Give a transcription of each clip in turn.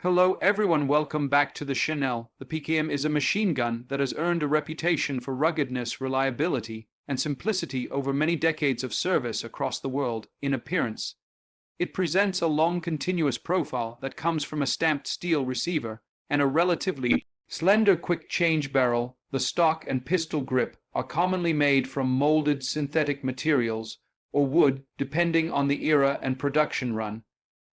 Hello everyone, welcome back to the Chanel. The PKM is a machine gun that has earned a reputation for ruggedness, reliability, and simplicity over many decades of service across the world. In appearance, it presents a long continuous profile that comes from a stamped steel receiver and a relatively slender quick change barrel. The stock and pistol grip are commonly made from molded synthetic materials or wood, depending on the era and production run,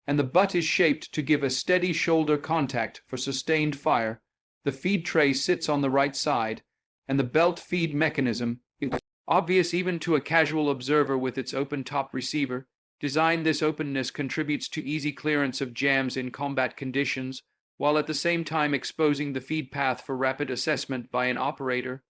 and the butt is shaped to give a steady shoulder contact for sustained fire. The feed tray sits on the right side, and the belt feed mechanism is obvious even to a casual observer with its open-top receiver design. This openness contributes to easy clearance of jams in combat conditions, while at the same time exposing the feed path for rapid assessment by an operator.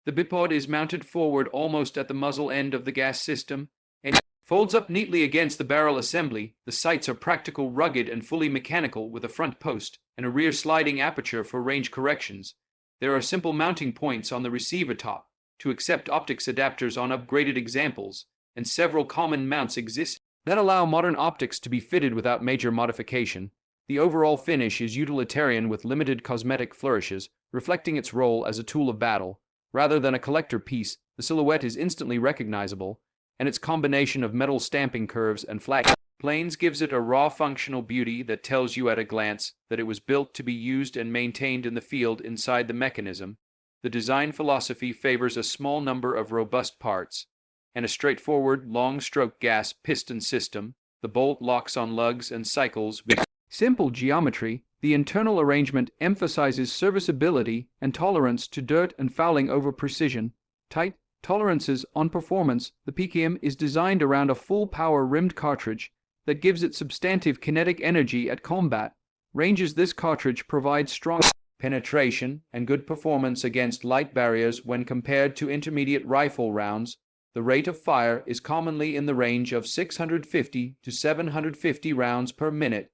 The bipod is mounted forward almost at the muzzle end of the gas system, and folds up neatly against the barrel assembly. The sights are practical, rugged, and fully mechanical, with a front post and a rear sliding aperture for range corrections. There are simple mounting points on the receiver top to accept optics adapters on upgraded examples, and several common mounts exist that allow modern optics to be fitted without major modification. The overall finish is utilitarian with limited cosmetic flourishes, reflecting its role as a tool of battle. Rather than a collector piece, the silhouette is instantly recognizable, and its combination of metal stamping curves and flat planes gives it a raw functional beauty that tells you at a glance that it was built to be used and maintained in the field. Inside the mechanism, the design philosophy favors a small number of robust parts and a straightforward long-stroke gas piston system. The bolt locks on lugs and cycles with simple geometry. The internal arrangement emphasizes serviceability and tolerance to dirt and fouling over precision. Tight tolerances on performance. The PKM is designed around a full-power rimmed cartridge that gives it substantive kinetic energy at combat ranges. This cartridge provides strong penetration and good performance against light barriers when compared to intermediate rifle rounds. The rate of fire is commonly in the range of 650 to 750 rounds per minute,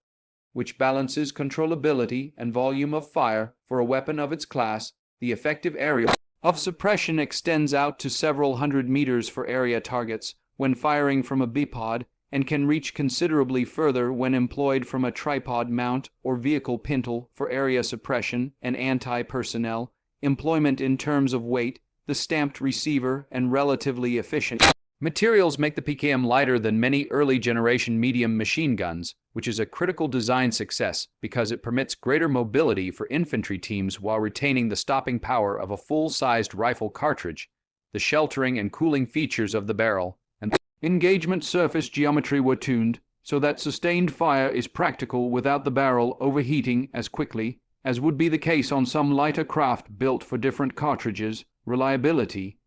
which balances controllability and volume of fire for a weapon of its class. The effective area of suppression extends out to several hundred meters for area targets when firing from a bipod, and can reach considerably further when employed from a tripod mount or vehicle pintle for area suppression and anti-personnel employment. In terms of weight, the stamped receiver and relatively efficient materials make the PKM lighter than many early generation medium machine guns, which is a critical design success because it permits greater mobility for infantry teams while retaining the stopping power of a full-sized rifle cartridge. The sheltering and cooling features of the barrel and engagement surface geometry were tuned so that sustained fire is practical without the barrel overheating as quickly as would be the case on some lighter craft built for different cartridges. Reliability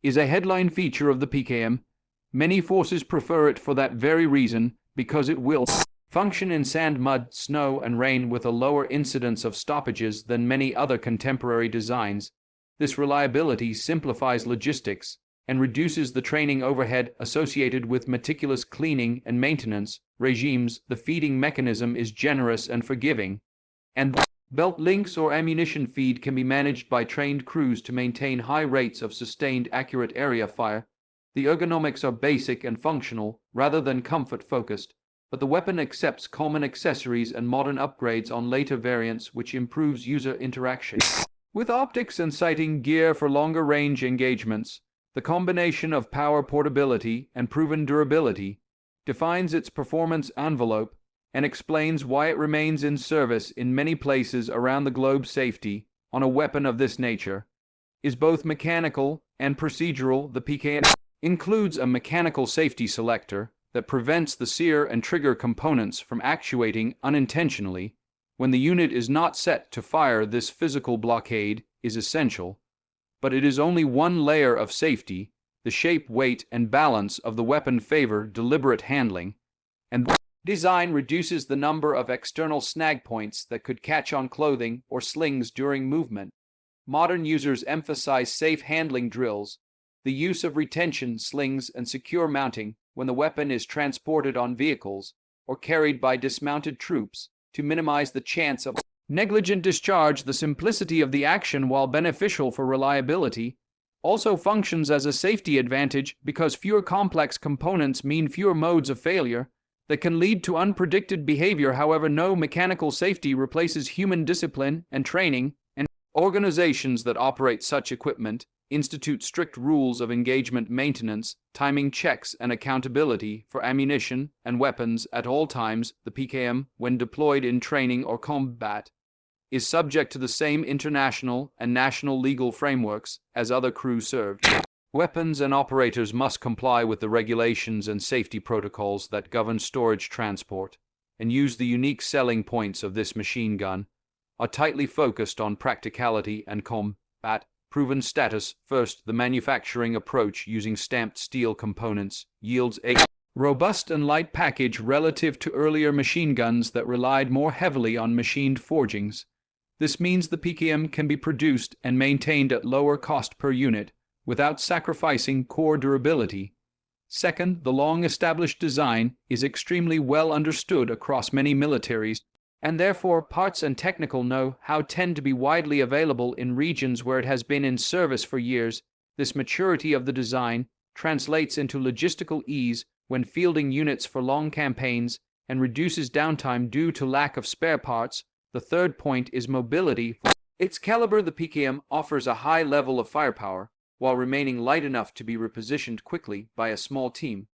is a headline feature of the PKM. Many forces prefer it for that very reason, because it will function in sand, mud, snow, and rain with a lower incidence of stoppages than many other contemporary designs. This reliability simplifies logistics and reduces the training overhead associated with meticulous cleaning and maintenance regimes. The feeding mechanism is generous and forgiving, and belt links or ammunition feed can be managed by trained crews to maintain high rates of sustained, accurate area fire. The ergonomics are basic and functional rather than comfort-focused, but the weapon accepts common accessories and modern upgrades on later variants, which improves user interaction with optics and sighting gear for longer range engagements. The combination of power, portability, and proven durability defines its performance envelope and explains why it remains in service in many places around the globe. Safety on a weapon of this nature is both mechanical and procedural. The PKM includes a mechanical safety selector that prevents the sear and trigger components from actuating unintentionally when the unit is not set to fire. This physical blockade is essential, but it is only one layer of safety. The shape, weight, and balance of the weapon favor deliberate handling, and design reduces the number of external snag points that could catch on clothing or slings during movement. Modern users emphasize safe handling drills, the use of retention slings, and secure mounting when the weapon is transported on vehicles or carried by dismounted troops to minimize the chance of negligent discharge. The simplicity of the action, while beneficial for reliability, also functions as a safety advantage because fewer complex components mean fewer modes of failure. that can lead to unpredicted behavior. However, no mechanical safety replaces human discipline and training, and organizations that operate such equipment institute strict rules of engagement maintenance, timing checks, and accountability for ammunition and weapons at all times. The PKM, when deployed in training or combat, is subject to the same international and national legal frameworks as other crew served. Weapons and operators must comply with the regulations and safety protocols that govern storage transport, and use the unique selling points of this machine gun are tightly focused on practicality and combat proven status. First, the manufacturing approach using stamped steel components yields a robust and light package relative to earlier machine guns that relied more heavily on machined forgings. This means the PKM can be produced and maintained at lower cost per unit without sacrificing core durability. Second, the long-established design is extremely well understood across many militaries, and therefore parts and technical know-how tend to be widely available in regions where it has been in service for years. This maturity of the design translates into logistical ease when fielding units for long campaigns and reduces downtime due to lack of spare parts. The third point is mobility. For its caliber, the PKM offers a high level of firepower while remaining light enough to be repositioned quickly by a small team.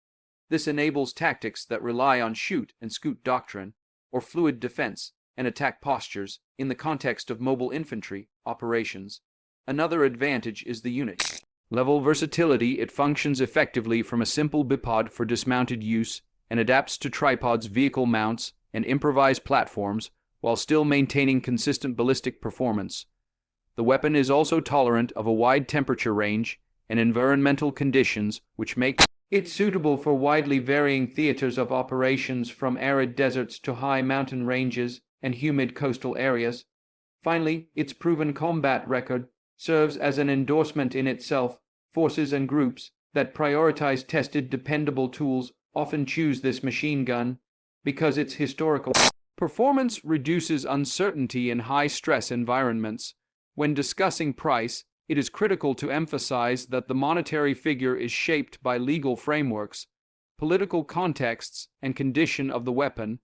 This enables tactics that rely on shoot and scoot doctrine or fluid defense and attack postures in the context of mobile infantry operations. Another advantage is the unit level versatility. It functions effectively from a simple bipod for dismounted use and adapts to tripods, vehicle mounts, and improvised platforms while still maintaining consistent ballistic performance. The weapon is also tolerant of a wide temperature range and environmental conditions, which make it suitable for widely varying theaters of operations, from arid deserts to high mountain ranges and humid coastal areas. Finally, its proven combat record serves as an endorsement in itself. Forces and groups that prioritize tested, dependable tools often choose this machine gun because its historical performance reduces uncertainty in high-stress environments. When discussing price, it is critical to emphasize that the monetary figure is shaped by legal frameworks, political contexts, and condition of the weapon.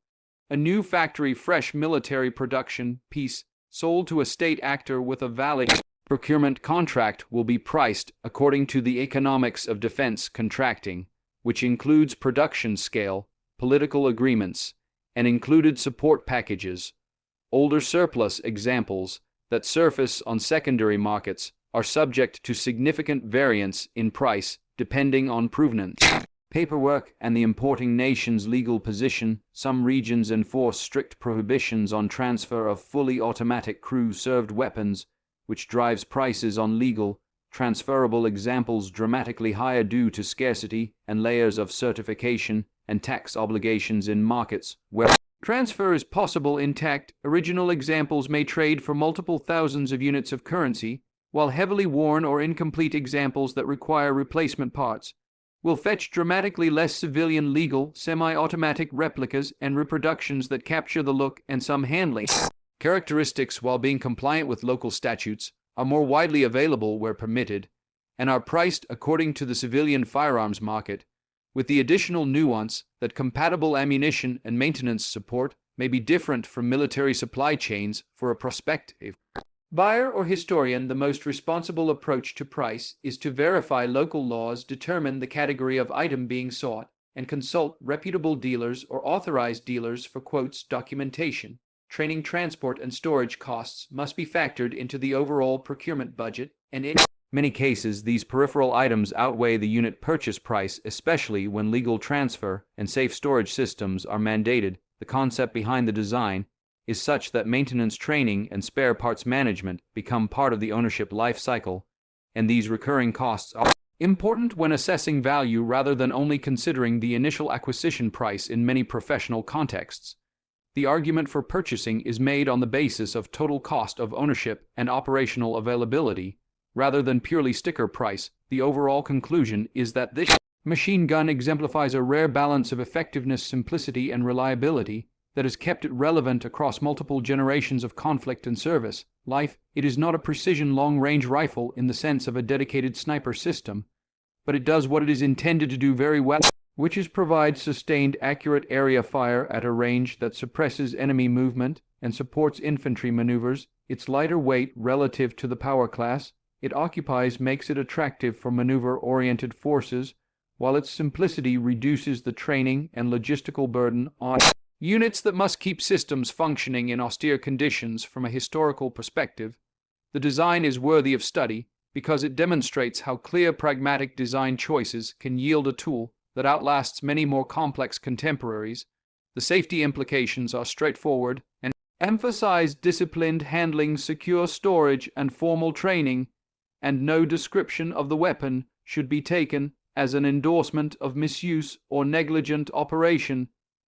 A new factory, fresh military production piece sold to a state actor with a valid procurement contract will be priced according to the economics of defense contracting, which includes production scale, political agreements, and included support packages. Older surplus examples that surface on secondary markets are subject to significant variance in price depending on provenance, paperwork, and the importing nation's legal position. Some regions enforce strict prohibitions on transfer of fully automatic crew-served weapons, which drives prices on legal, transferable examples dramatically higher due to scarcity and layers of certification and tax obligations. In markets where transfer is possible intact, original examples may trade for multiple thousands of units of currency, while heavily worn or incomplete examples that require replacement parts will fetch dramatically less. Civilian legal, semi-automatic replicas and reproductions that capture the look and some handling characteristics while being compliant with local statutes are more widely available where permitted, and are priced according to the civilian firearms market, with the additional nuance that compatible ammunition and maintenance support may be different from military supply chains. For a prospective buyer or historian, the most responsible approach to price is to verify local laws, determine the category of item being sought, and consult reputable dealers or authorized dealers for quotes. Documentation, training, transport, and storage costs must be factored into the overall procurement budget, and in many cases these peripheral items outweigh the unit purchase price, especially when legal transfer and safe storage systems are mandated. The concept behind the design is such that maintenance, training, and spare parts management become part of the ownership life cycle, and these recurring costs are important when assessing value rather than only considering the initial acquisition price. In many professional contexts, the argument for purchasing is made on the basis of total cost of ownership and operational availability, rather than purely sticker price. The overall conclusion is that this machine gun exemplifies a rare balance of effectiveness, simplicity, and reliability that has kept it relevant across multiple generations of conflict and service life. It is not a precision long-range rifle in the sense of a dedicated sniper system, but it does what it is intended to do very well. which provides sustained, accurate area fire at a range that suppresses enemy movement and supports infantry maneuvers. Its lighter weight relative to the power class it occupies makes it attractive for maneuver-oriented forces, while its simplicity reduces the training and logistical burden on units that must keep systems functioning in austere conditions. From a historical perspective, the design is worthy of study because it demonstrates how clear, pragmatic design choices can yield a tool that outlasts many more complex contemporaries. The safety implications are straightforward and emphasize disciplined handling, secure storage, and formal training, and no description of the weapon should be taken as an endorsement of misuse or negligent operation.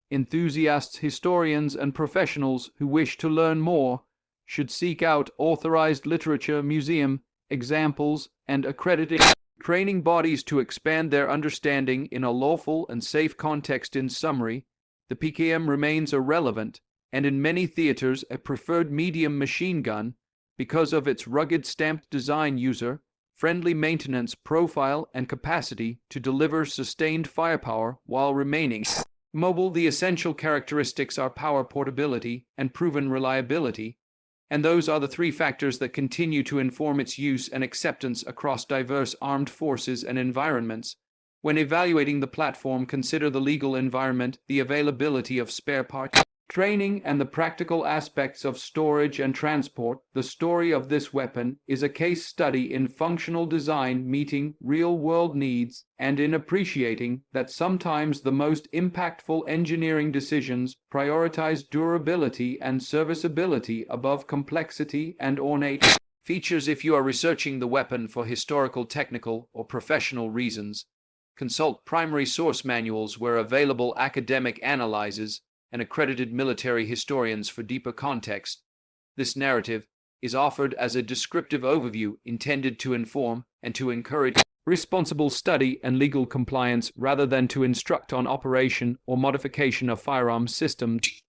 Enthusiasts, historians, and professionals who wish to learn more should seek out authorized literature, museum examples, and accredited training bodies to expand their understanding in a lawful and safe context. In summary, the PKM remains a relevant and in many theaters a preferred medium machine gun because of its rugged stamped design, user-friendly maintenance profile, and capacity to deliver sustained firepower while remaining mobile. The essential characteristics are power, portability, and proven reliability, and those are the three factors that continue to inform its use and acceptance across diverse armed forces and environments. When evaluating the platform, consider the legal environment, the availability of spare parts, training, and the practical aspects of storage and transport. The story of this weapon is a case study in functional design, meeting real-world needs, and in appreciating that sometimes the most impactful engineering decisions prioritize durability and serviceability above complexity and ornate features. If you are researching the weapon for historical, technical, or professional reasons, consult primary source manuals where available, academic analyses, and accredited military historians for deeper context. This narrative is offered as a descriptive overview intended to inform and to encourage responsible study and legal compliance rather than to instruct on operation or modification of firearms systems.